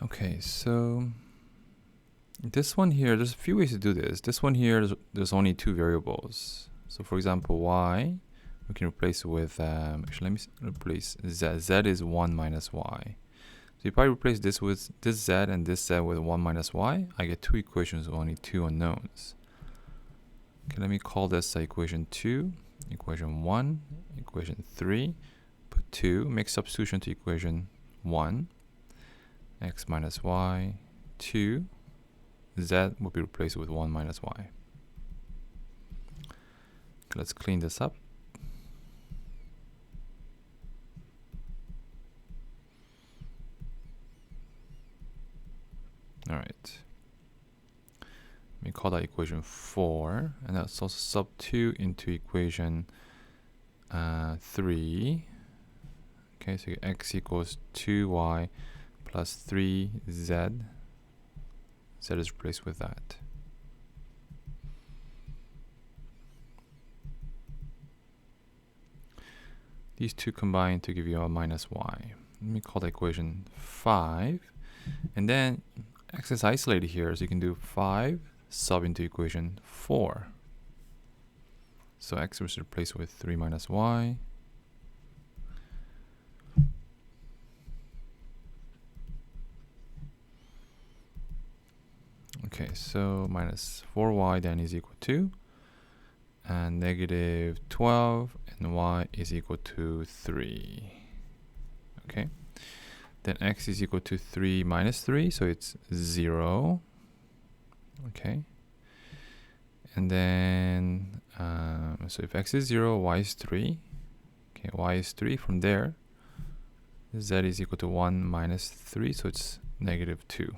Okay, so this one here, there's a few ways to do this. This one here, there's only two variables. So for example, y, we can replace with, actually let me replace z. Z is 1 minus y. So if I replace this with this z and this z with 1 minus y, I get two equations with only two unknowns. Okay, let me call this equation 2, equation 1, equation 3, put 2, make substitution to equation 1, x minus y, 2, z will be replaced with 1 minus y. Okay, let's clean this up. All right. Let me call that equation 4, and that's also sub 2 into equation 3. Okay, so x equals 2y plus 3z. Z is replaced with that. These two combine to give you a minus y. Let me call that equation 5. And then x is isolated here, so you can do 5 sub into equation 4. So x is replaced with 3 minus y. Okay, so minus 4y then is equal to, and negative 12, and y is equal to 3. Okay, then x is equal to 3 minus 3, so it's 0. Okay, and then so if x is 0, y is 3. Okay, y is 3. From there, z is equal to 1 minus 3, so it's negative 2.